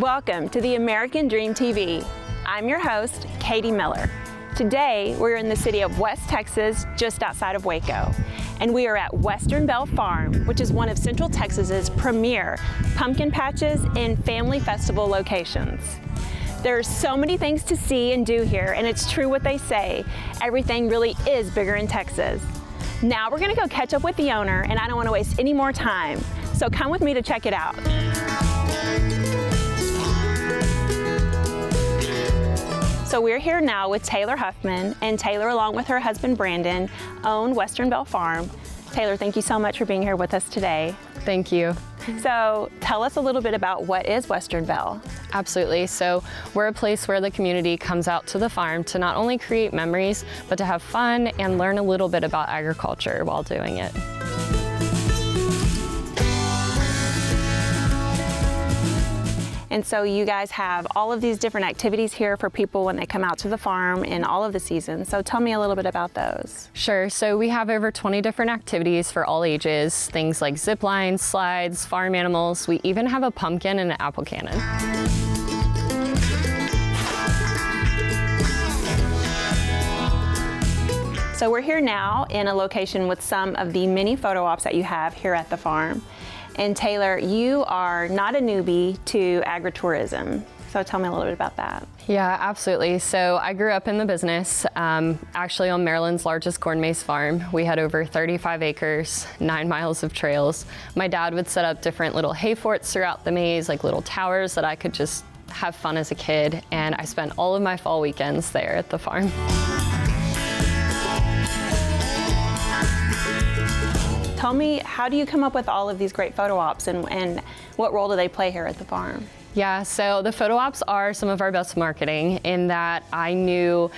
Welcome to the American Dream TV. I'm your host, Katie Miller. Today, we're in the city of West Texas, just outside of Waco, and we are at Western Belle Farm, which is one of Central Texas's premier pumpkin patches and family festival locations. There's so many things to see and do here, and it's true what they say, everything really is bigger in Texas. Now we're gonna go catch up with the owner, and I don't wanna waste any more time, so come with me to check it out. So we're here now with Taylor Huffman, and Taylor, along with her husband Brandon, own Western Belle Farm. Taylor, thank you so much for being here with us today. Thank you. So tell us a little bit about what is Western Belle. Absolutely. So we're a place where the community comes out to the farm to not only create memories, but to have fun and learn a little bit about agriculture while doing it. And so you guys have all of these different activities here for people when they come out to the farm in all of the seasons. So tell me a little bit about those. Sure. So we have over 20 different activities for all ages, things like zip lines, slides, farm animals. We even have a pumpkin and an apple cannon. So we're here now in a location with some of the many photo ops that you have here at the farm. And Taylor, you are not a newbie to agritourism. So tell me a little bit about that. Yeah, absolutely. So I grew up in the business, actually on Maryland's largest corn maze farm. We had over 35 acres, 9 miles of trails. My dad would set up different little hay forts throughout the maze, like little towers that I could just have fun as a kid. And I spent all of my fall weekends there at the farm. Tell me, how do you come up with all of these great photo ops, and what role do they play here at the farm? Yeah, so the photo ops are some of our best marketing in that I knew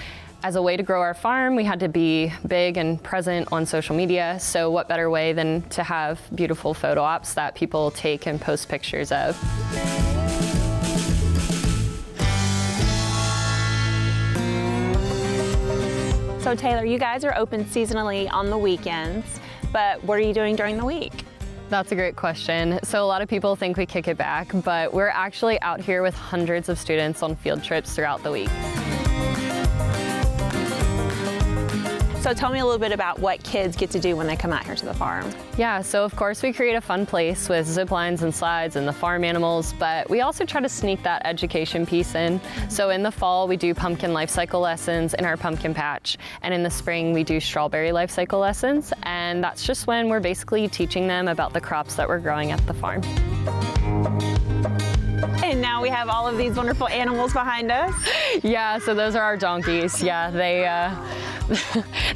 as a way to grow our farm, we had to be big and present on social media. So what better way than to have beautiful photo ops that people take and post pictures of. So Taylor, you guys are open seasonally on the weekends, but what are you doing during the week? That's a great question. So a lot of people think we kick it back, but we're actually out here with hundreds of students on field trips throughout the week. So tell me a little bit about what kids get to do when they come out here to the farm. Yeah, so of course we create a fun place with zip lines and slides and the farm animals, but we also try to sneak that education piece in. So in the fall we do pumpkin life cycle lessons in our pumpkin patch, and in the spring we do strawberry life cycle lessons, and that's just when we're basically teaching them about the crops that we're growing at the farm. And now we have all of these wonderful animals behind us. Yeah, so those are our donkeys. Yeah,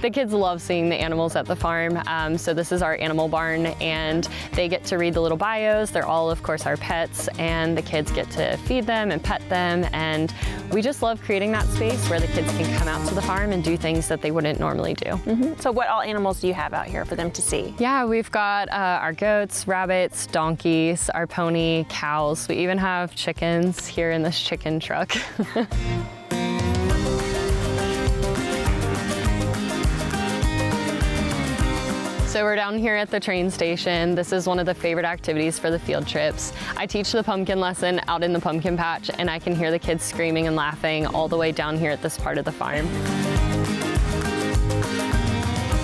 the kids love seeing the animals at the farm. So this is our animal barn, and they get to read the little bios. They're all, of course, our pets, and the kids get to feed them and pet them. And we just love creating that space where the kids can come out to the farm and do things that they wouldn't normally do. Mm-hmm. So what all animals do you have out here for them to see? Yeah, we've got our goats, rabbits, donkeys, our pony, cows. We even have chickens here in this chicken truck. So we're down here at the train station. This is one of the favorite activities for the field trips. I teach the pumpkin lesson out in the pumpkin patch, and I can hear the kids screaming and laughing all the way down here at this part of the farm.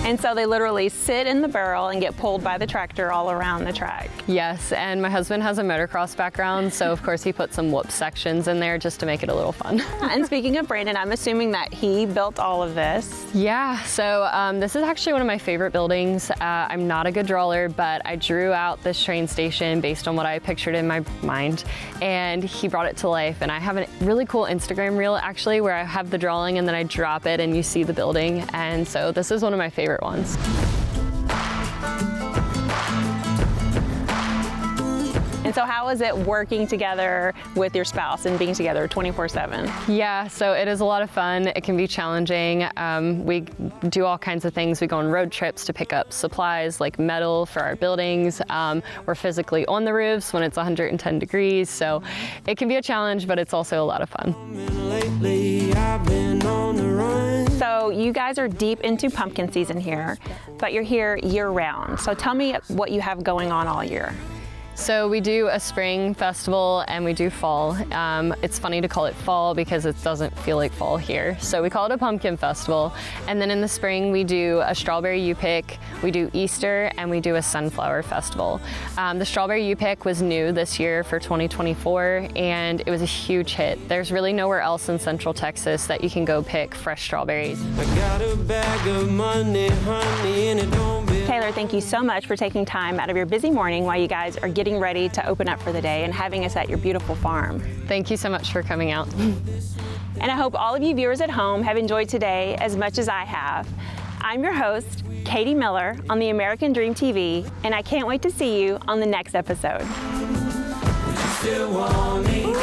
And so they literally sit in the barrel and get pulled by the tractor all around the track. Yes, and my husband has a motocross background, so of course he put some whoop sections in there just to make it a little fun. And speaking of Brandon, I'm assuming that he built all of this. Yeah, so this is actually one of my favorite buildings. I'm not a good drawer, but I drew out this train station based on what I pictured in my mind, and he brought it to life. And I have a really cool Instagram reel actually where I have the drawing and then I drop it and you see the building. And so this is one of my favorite ones. And so how is it working together with your spouse and being together 24/7? Yeah, so it is a lot of fun. It can be challenging. We do all kinds of things. We go on road trips to pick up supplies like metal for our buildings. We're physically on the roofs when it's 110 degrees. So it can be a challenge, but it's also a lot of fun. So you guys are deep into pumpkin season here, but you're here year round. So tell me what you have going on all year. So we do a spring festival and we do fall. It's funny to call it fall because it doesn't feel like fall here. So we call it a pumpkin festival. And then in the spring we do a strawberry U-Pick, we do Easter, and we do a sunflower festival. The strawberry U-Pick was new this year for 2024 and it was a huge hit. There's really nowhere else in Central Texas that you can go pick fresh strawberries. I got a bag of money, honey, and it don't be. Taylor, thank you so much for taking time out of your busy morning while you guys are getting ready to open up for the day and having us at your beautiful farm. Thank you so much for coming out. And I hope all of you viewers at home have enjoyed today as much as I have. I'm your host, Katie Miller, on the American Dream TV, and I can't wait to see you on the next episode. Still want me.